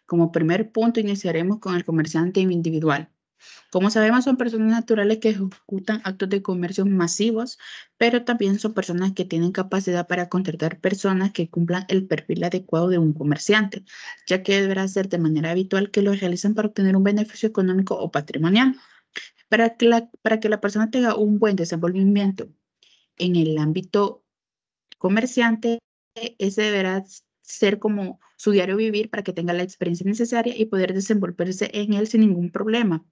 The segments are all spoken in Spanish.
Como primer punto, iniciaremos con el comerciante individual. Como sabemos, son personas naturales que ejecutan actos de comercio masivos, pero también son personas que tienen capacidad para contratar personas que cumplan el perfil adecuado de un comerciante, ya que deberá ser de manera habitual que lo realicen para obtener un beneficio económico o patrimonial. Para que la persona tenga un buen desenvolvimiento en el ámbito comerciante, ese deberá ser como su diario vivir para que tenga la experiencia necesaria y poder desenvolverse en él sin ningún problema.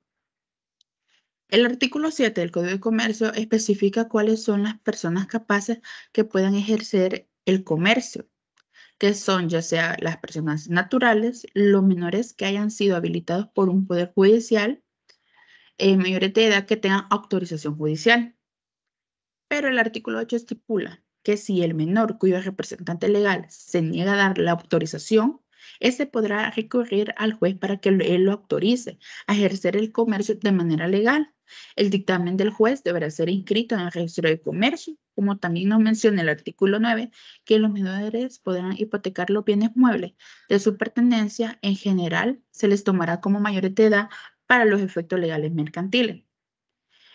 El artículo 7 del Código de Comercio especifica cuáles son las personas capaces que puedan ejercer el comercio, que son ya sea las personas naturales, los menores que hayan sido habilitados por un poder judicial, mayores de edad que tengan autorización judicial. Pero el artículo 8 estipula que si el menor cuyo representante legal se niega a dar la autorización, éste podrá recurrir al juez para que él lo autorice a ejercer el comercio de manera legal. El dictamen del juez deberá ser inscrito en el registro de comercio, como también nos menciona el artículo 9, que los menores podrán hipotecar los bienes muebles de su pertenencia. En general, se les tomará como mayores de edad para los efectos legales mercantiles.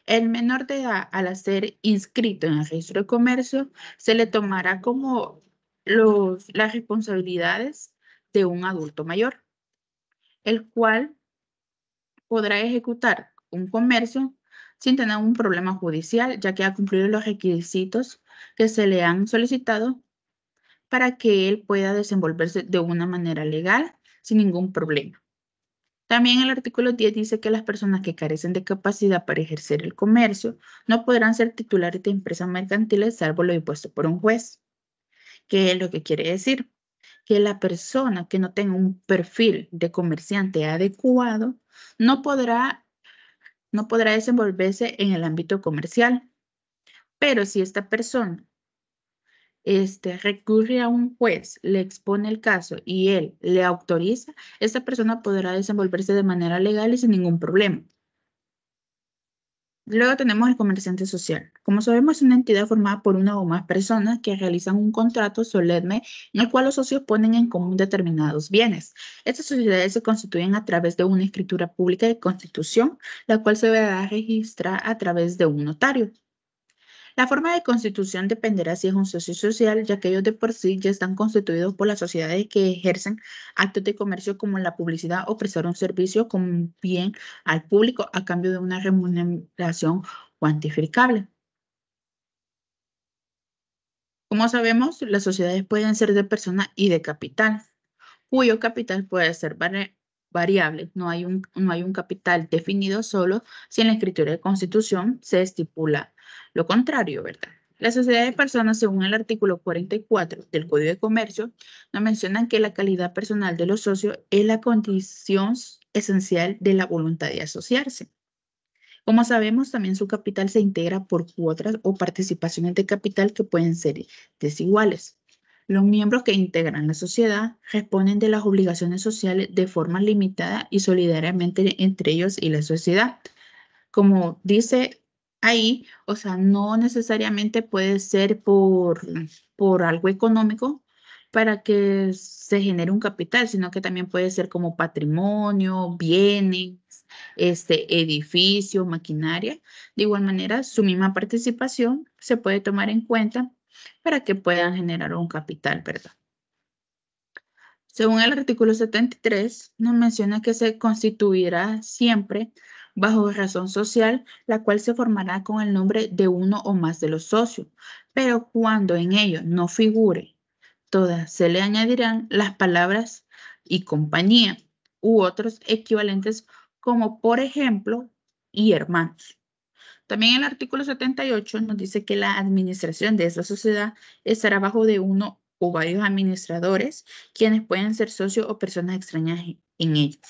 El menor de edad, al ser inscrito en el registro de comercio, se le tomará como las responsabilidades de un adulto mayor, el cual podrá ejecutar un comercio sin tener un problema judicial, ya que ha cumplido los requisitos que se le han solicitado para que él pueda desenvolverse de una manera legal sin ningún problema. También el artículo 10 dice que las personas que carecen de capacidad para ejercer el comercio no podrán ser titulares de empresas mercantiles salvo lo impuesto por un juez. ¿Qué es lo que quiere decir? Que la persona que no tenga un perfil de comerciante adecuado no podrá desenvolverse en el ámbito comercial. Pero si esta persona recurre a un juez, le expone el caso y él le autoriza, esta persona podrá desenvolverse de manera legal y sin ningún problema. Luego tenemos el comerciante social. Como sabemos, es una entidad formada por una o más personas que realizan un contrato solemne en el cual los socios ponen en común determinados bienes. Estas sociedades se constituyen a través de una escritura pública de constitución, la cual se deberá registrar a través de un notario. La forma de constitución dependerá si es un socio social, ya que ellos de por sí ya están constituidos por las sociedades que ejercen actos de comercio como la publicidad o prestar un servicio como bien al público a cambio de una remuneración cuantificable. Como sabemos, las sociedades pueden ser de persona y de capital, cuyo capital puede ser variable. No hay un capital definido solo si en la escritura de constitución se estipula lo contrario, ¿verdad? Las sociedades de personas, según el artículo 44 del Código de Comercio, nos mencionan que la calidad personal de los socios es la condición esencial de la voluntad de asociarse. Como sabemos, también su capital se integra por cuotas o participaciones de capital que pueden ser desiguales. Los miembros que integran la sociedad responden de las obligaciones sociales de forma limitada y solidariamente entre ellos y la sociedad. Como dice ahí, o sea, no necesariamente puede ser por algo económico para que se genere un capital, sino que también puede ser como patrimonio, bienes, edificio, maquinaria. De igual manera, su misma participación se puede tomar en cuenta para que puedan generar un capital, ¿verdad? Según el artículo 73, nos menciona que se constituirá siempre bajo razón social, la cual se formará con el nombre de uno o más de los socios, pero cuando en ello no figure todas, se le añadirán las palabras y compañía u otros equivalentes como por ejemplo y hermanos. También el artículo 78 nos dice que la administración de esa sociedad estará bajo de uno o varios administradores, quienes pueden ser socios o personas extrañas en ellos.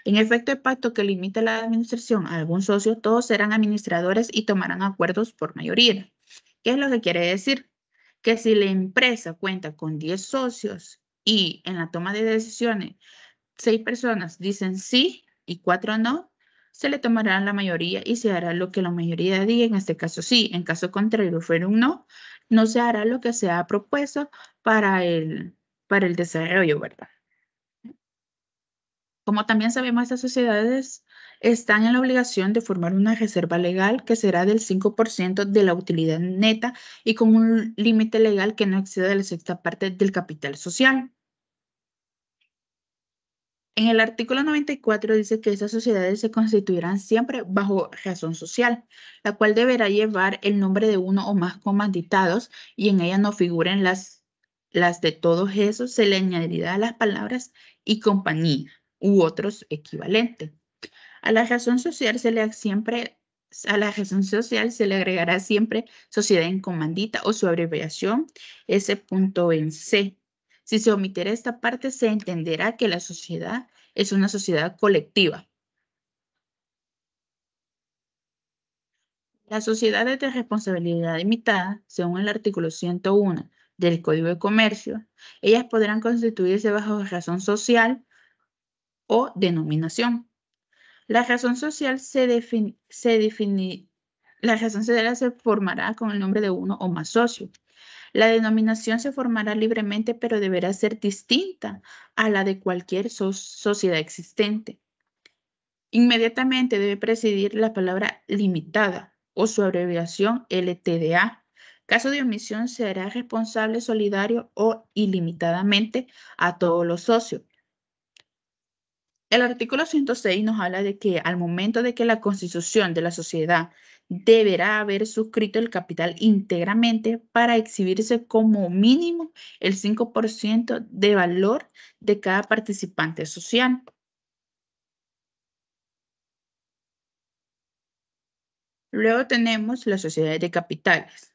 En efecto, el pacto que limita la administración a algún socio, todos serán administradores y tomarán acuerdos por mayoría. ¿Qué es lo que quiere decir? Que si la empresa cuenta con 10 socios y en la toma de decisiones 6 personas dicen sí y 4 no, se le tomará la mayoría y se hará lo que la mayoría diga, en este caso sí, en caso contrario fuera un no, no se hará lo que se ha propuesto para el desarrollo, ¿verdad? Como también sabemos, estas sociedades están en la obligación de formar una reserva legal que será del 5% de la utilidad neta y con un límite legal que no exceda la sexta parte del capital social. En el artículo 94 dice que esas sociedades se constituirán siempre bajo razón social, la cual deberá llevar el nombre de uno o más comanditados y en ella no figuren las de todos esos, se le añadirá las palabras y compañía u otros equivalentes. A la razón social se le siempre, a la razón social se le agregará siempre sociedad en comandita o su abreviación S.C. Si se omitiera esta parte, se entenderá que la sociedad es una sociedad colectiva. Las sociedades de responsabilidad limitada, según el artículo 101 del Código de Comercio, ellas podrán constituirse bajo razón social o denominación. La razón social la razón social se formará con el nombre de uno o más socios. La denominación se formará libremente, pero deberá ser distinta a la de cualquier sociedad existente. Inmediatamente debe presidir la palabra limitada o su abreviación LTDA. Caso de omisión, se hará responsable solidario o ilimitadamente a todos los socios. El artículo 106 nos habla de que al momento de que la constitución de la sociedad deberá haber suscrito el capital íntegramente para exhibirse como mínimo el 5% de valor de cada participante social. Luego tenemos las sociedades de capitales.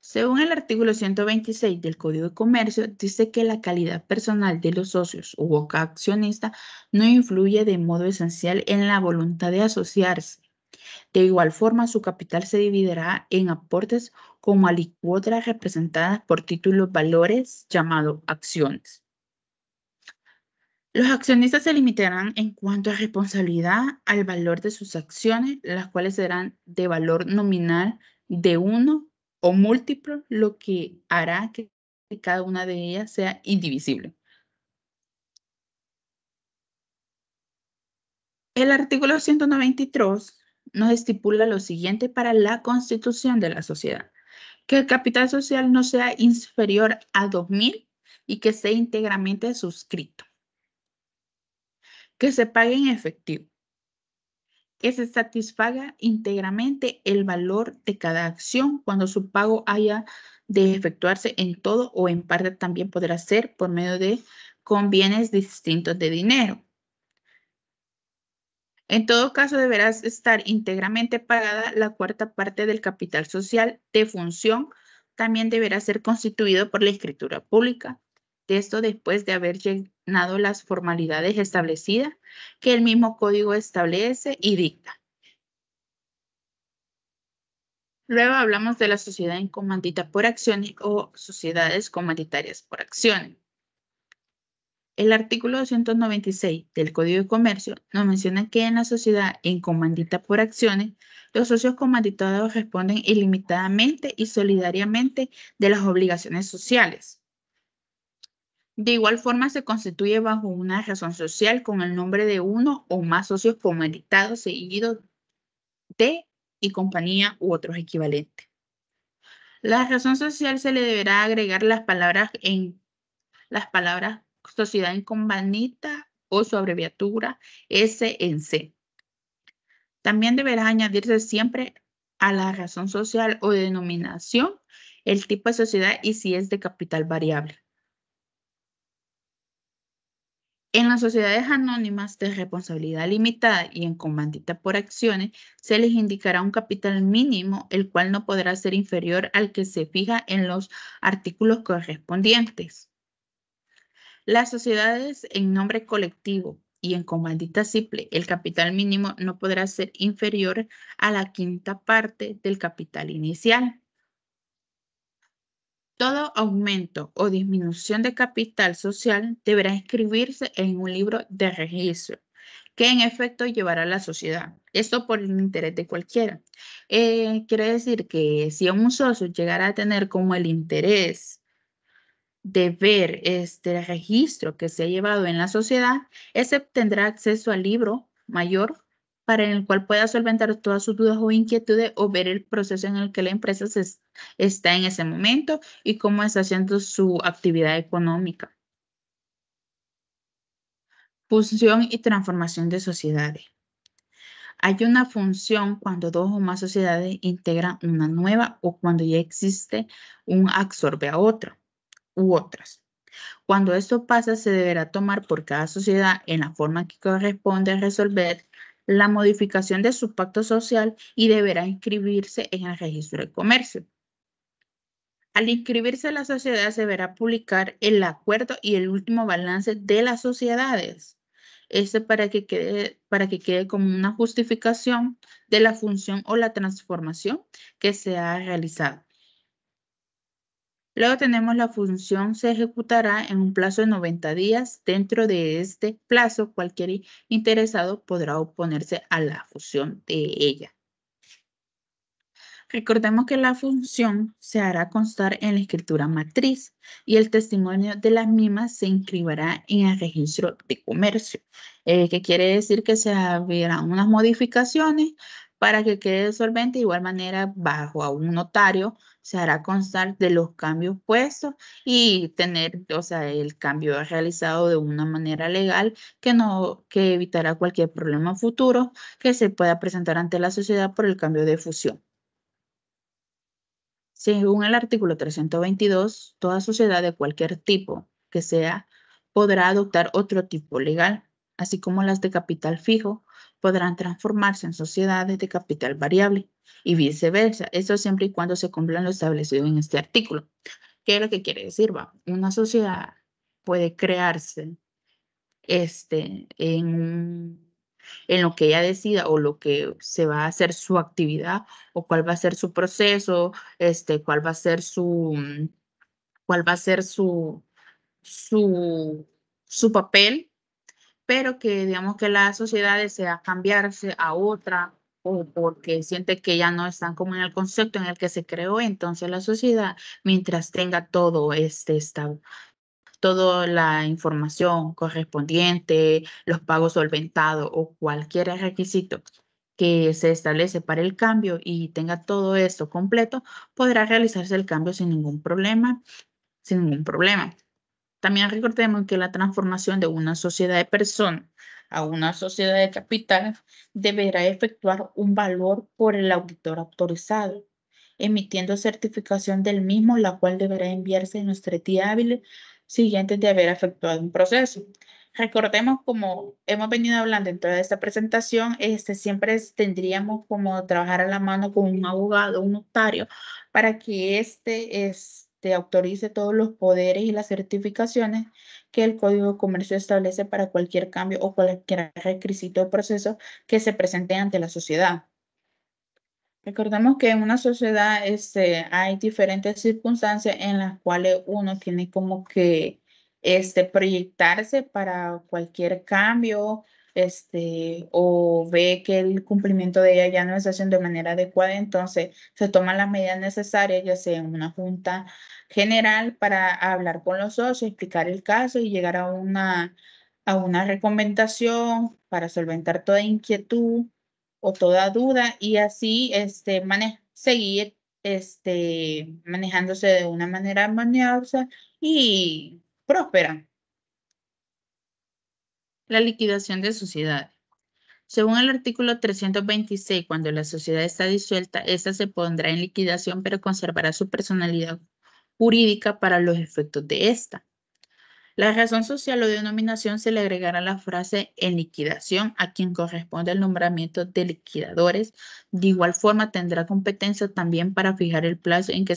Según el artículo 126 del Código de Comercio, dice que la calidad personal de los socios u accionista no influye de modo esencial en la voluntad de asociarse. De igual forma, su capital se dividirá en aportes como alicuotas representadas por títulos valores llamados acciones. Los accionistas se limitarán en cuanto a responsabilidad al valor de sus acciones, las cuales serán de valor nominal de uno o múltiplo, lo que hará que cada una de ellas sea indivisible. El artículo 193 nos estipula lo siguiente para la constitución de la sociedad: que el capital social no sea inferior a 2.000 y que esté íntegramente suscrito, que se pague en efectivo, que se satisfaga íntegramente el valor de cada acción cuando su pago haya de efectuarse en todo o en parte. También podrá ser por medio de con bienes distintos de dinero. En todo caso, deberá estar íntegramente pagada la cuarta parte del capital social de función. También deberá ser constituido por la escritura pública. De esto después de haber llenado las formalidades establecidas que el mismo código establece y dicta. Luego hablamos de la sociedad en comandita por acciones o sociedades comanditarias por acciones. El artículo 296 del Código de Comercio nos menciona que en la sociedad en comandita por acciones, los socios comanditados responden ilimitadamente y solidariamente de las obligaciones sociales. De igual forma, se constituye bajo una razón social con el nombre de uno o más socios comanditados seguidos de y compañía u otros equivalentes. La razón social se le deberá agregar las palabras sociedad en comandita o su abreviatura S en C. También deberá añadirse siempre a la razón social o denominación el tipo de sociedad y si es de capital variable. En las sociedades anónimas de responsabilidad limitada y en comandita por acciones, se les indicará un capital mínimo, el cual no podrá ser inferior al que se fija en los artículos correspondientes. Las sociedades en nombre colectivo y en comandita simple, el capital mínimo no podrá ser inferior a la quinta parte del capital inicial. Todo aumento o disminución de capital social deberá inscribirse en un libro de registro, que en efecto llevará a la sociedad. Esto por el interés de cualquiera. Quiere decir que si un socio llegara a tener como el interés de ver este registro que se ha llevado en la sociedad, ese tendrá acceso al libro mayor para el cual pueda solventar todas sus dudas o inquietudes o ver el proceso en el que la empresa está en ese momento y cómo está haciendo su actividad económica. Función y transformación de sociedades. Hay una función cuando dos o más sociedades integran una nueva o cuando ya existe un absorbe a otra u otras. Cuando esto pasa, se deberá tomar por cada sociedad en la forma que corresponde resolver la modificación de su pacto social y deberá inscribirse en el registro de comercio. Al inscribirse la sociedad, se deberá publicar el acuerdo y el último balance de las sociedades. Este para que quede como una justificación de la función o la transformación que se ha realizado. Luego tenemos la función se ejecutará en un plazo de 90 días. Dentro de este plazo, cualquier interesado podrá oponerse a la fusión de ella. Recordemos que la función se hará constar en la escritura matriz y el testimonio de las mismas se inscribirá en el registro de comercio, que quiere decir que se harán unas modificaciones para que quede solvente. De igual manera, bajo a un notario se hará constar de los cambios puestos y tener, o sea, el cambio realizado de una manera legal que evitará cualquier problema futuro que se pueda presentar ante la sociedad por el cambio de fusión. Según el artículo 322, toda sociedad de cualquier tipo que sea podrá adoptar otro tipo legal, así como las de capital fijo podrán transformarse en sociedades de capital variable y viceversa. Eso siempre y cuando se cumplan lo establecido en este artículo. ¿Qué es lo que quiere decir? Una sociedad puede crearse en lo que ella decida o lo que se va a hacer su actividad o cuál va a ser su proceso, cuál va a ser cuál va a ser su, su papel, pero que digamos que la sociedad desea cambiarse a otra o porque siente que ya no están como en el concepto en el que se creó, entonces la sociedad, mientras tenga todo toda la información correspondiente, los pagos solventados o cualquier requisito que se establece para el cambio y tenga todo esto completo, podrá realizarse el cambio sin ningún problema, sin ningún problema. También recordemos que la transformación de una sociedad de personas a una sociedad de capital deberá efectuar un valor por el auditor autorizado, emitiendo certificación del mismo, la cual deberá enviarse en los 3 días hábiles siguientes de haber efectuado un proceso. Recordemos, como hemos venido hablando en toda esta presentación, siempre tendríamos como trabajar a la mano con un abogado, un notario, para que autorice todos los poderes y las certificaciones que el Código de Comercio establece para cualquier cambio o cualquier requisito de proceso que se presente ante la sociedad. Recordemos que en una sociedad hay diferentes circunstancias en las cuales uno tiene como que proyectarse para cualquier cambio o ve que el cumplimiento de ella ya no se está haciendo de manera adecuada, entonces se toman las medidas necesarias, ya sea en una junta general para hablar con los socios, explicar el caso y llegar a una recomendación para solventar toda inquietud o toda duda y así seguir manejándose de una manera armoniosa y próspera. La liquidación de sociedades. Según el artículo 326, cuando la sociedad está disuelta, esta se pondrá en liquidación, pero conservará su personalidad jurídica para los efectos de esta. La razón social o denominación se le agregará la frase en liquidación a quien corresponde el nombramiento de liquidadores. De igual forma, tendrá competencia también para fijar el plazo en que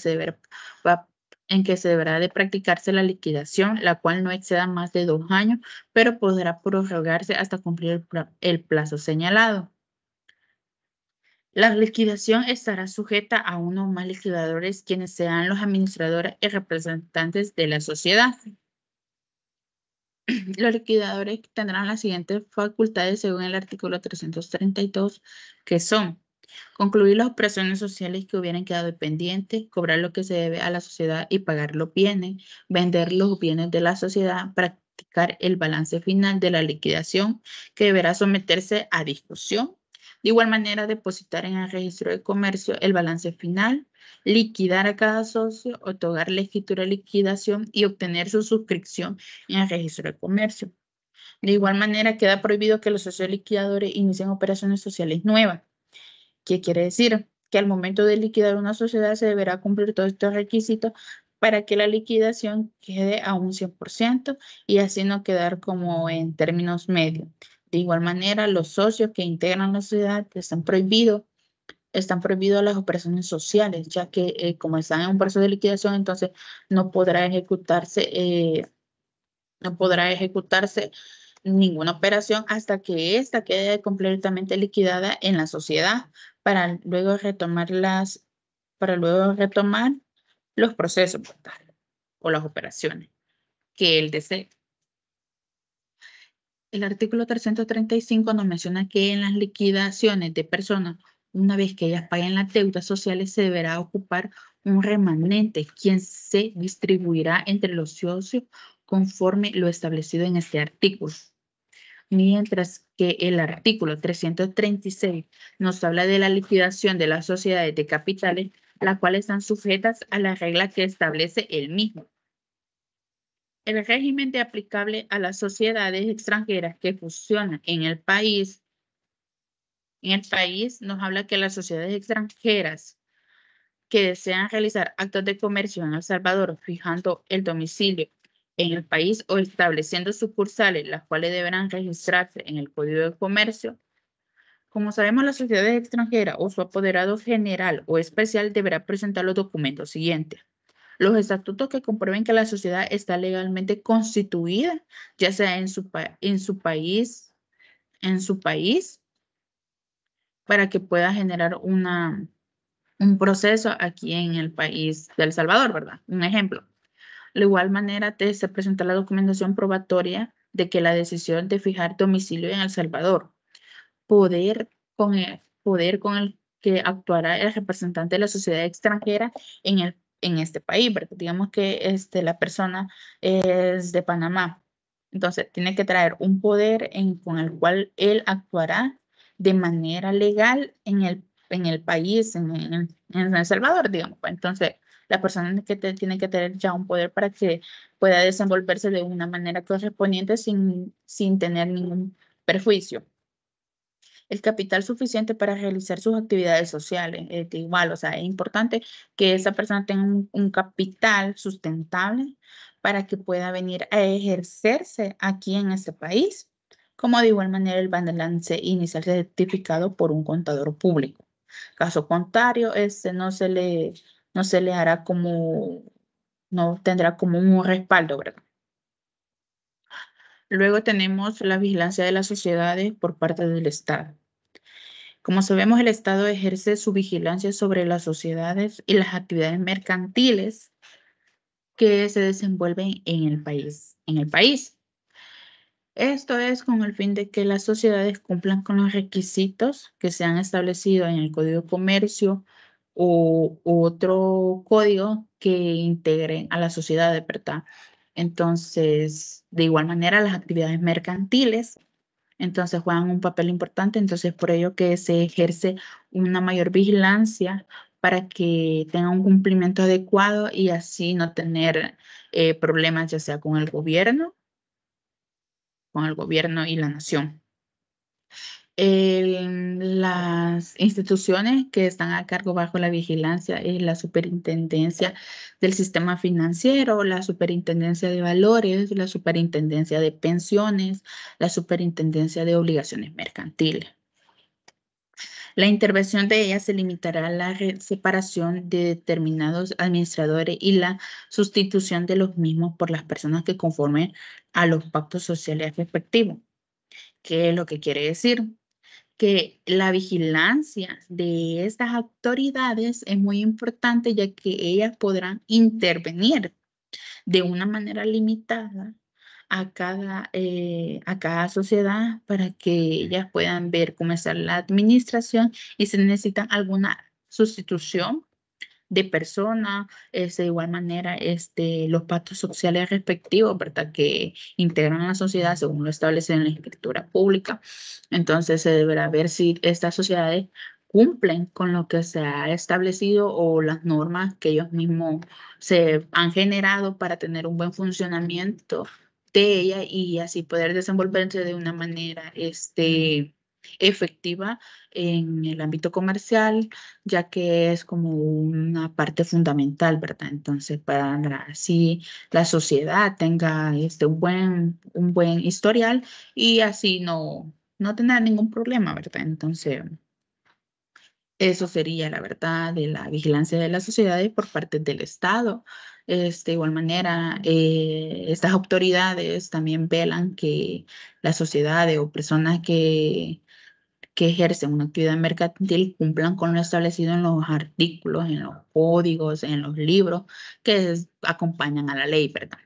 deberá de practicarse la liquidación, la cual no exceda más de 2 años, pero podrá prorrogarse hasta cumplir el plazo señalado. La liquidación estará sujeta a uno o más liquidadores, quienes sean los administradores y representantes de la sociedad. Los liquidadores tendrán las siguientes facultades según el artículo 332, que son Concluir las operaciones sociales que hubieran quedado pendientes, cobrar lo que se debe a la sociedad y pagar los bienes, vender los bienes de la sociedad, practicar el balance final de la liquidación que deberá someterse a discusión. De igual manera, depositar en el registro de comercio el balance final, liquidar a cada socio, otorgar la escritura de liquidación y obtener su suscripción en el registro de comercio. De igual manera, queda prohibido que los socios liquidadores inicien operaciones sociales nuevas. ¿Qué quiere decir? Que al momento de liquidar una sociedad se deberá cumplir todos estos requisitos para que la liquidación quede a un 100% y así no quedar como en términos medios. De igual manera, los socios que integran la sociedad están prohibidos las operaciones sociales, ya que como están en un proceso de liquidación, entonces no podrá ejecutarse, no podrá ejecutarse ninguna operación hasta que ésta quede completamente liquidada en la sociedad para luego para luego retomar los procesos, ¿verdad? O las operaciones que él desee. El artículo 335 nos menciona que en las liquidaciones de personas, una vez que ellas paguen las deudas sociales, se deberá ocupar un remanente, quien se distribuirá entre los socios conforme lo establecido en este artículo. Mientras que el artículo 336 nos habla de la liquidación de las sociedades de capitales, las cuales están sujetas a la regla que establece el mismo. El régimen de aplicable a las sociedades extranjeras que funcionan en el país nos habla que las sociedades extranjeras que desean realizar actos de comercio en El Salvador, fijando el domicilio en el país o estableciendo sucursales, las cuales deberán registrarse en el Código de Comercio. Como sabemos, la sociedad extranjera o su apoderado general o especial deberá presentar los documentos siguientes. Los estatutos que comprueben que la sociedad está legalmente constituida, ya sea en su país, para que pueda generar un proceso aquí en el país de El Salvador, ¿verdad? Un ejemplo. De igual manera, se presenta la documentación probatoria de que la decisión de fijar domicilio en El Salvador, poder con el que actuará el representante de la sociedad extranjera en este país, ¿verdad? Digamos que la persona es de Panamá. Entonces, tiene que traer un poder con el cual él actuará de manera legal en el país, en El Salvador, digamos. Entonces, la persona tiene que tener ya un poder para que pueda desenvolverse de una manera correspondiente sin tener ningún perjuicio. El capital suficiente para realizar sus actividades sociales. Igual, o sea, es importante que esa persona tenga un capital sustentable para que pueda venir a ejercerse aquí en este país, como de igual manera el balance inicial certificado por un contador público. Caso contrario, no se le hará no tendrá como un respaldo, ¿verdad? Luego tenemos la vigilancia de las sociedades por parte del Estado. Como sabemos, el Estado ejerce su vigilancia sobre las sociedades y las actividades mercantiles que se desenvuelven en el país. Esto es con el fin de que las sociedades cumplan con los requisitos que se han establecido en el Código de Comercio u otro código que integren a la sociedad, ¿verdad? Entonces, de igual manera, las actividades mercantiles entonces juegan un papel importante, entonces por ello que se ejerce una mayor vigilancia para que tengan un cumplimiento adecuado y así no tener problemas ya sea con el gobierno y la nación. Las instituciones que están a cargo bajo la vigilancia es la Superintendencia del Sistema Financiero, la Superintendencia de Valores, la Superintendencia de Pensiones, la Superintendencia de Obligaciones Mercantiles. La intervención de ella se limitará a la separación de determinados administradores y la sustitución de los mismos por las personas que conformen a los pactos sociales respectivos. ¿Qué es lo que quiere decir? Que la vigilancia de estas autoridades es muy importante ya que ellas podrán intervenir de una manera limitada a cada sociedad para que ellas puedan ver cómo está la administración y si necesitan alguna sustitución de persona, de igual manera, los pactos sociales respectivos, ¿verdad? Que integran la sociedad según lo establece en la escritura pública. Entonces, se deberá ver si estas sociedades cumplen con lo que se ha establecido o las normas que ellos mismos se han generado para tener un buen funcionamiento de ella y así poder desenvolverse de una manera, efectiva en el ámbito comercial, ya que es como una parte fundamental, ¿verdad? Entonces, para así la sociedad tenga un buen historial y así no tener ningún problema, ¿verdad? Entonces, eso sería la verdad de la vigilancia de las sociedades por parte del Estado. De igual manera, estas autoridades también velan que las sociedades o personas que ejercen una actividad mercantil cumplan con lo establecido en los artículos, en los códigos, en los libros que acompañan a la ley, ¿verdad?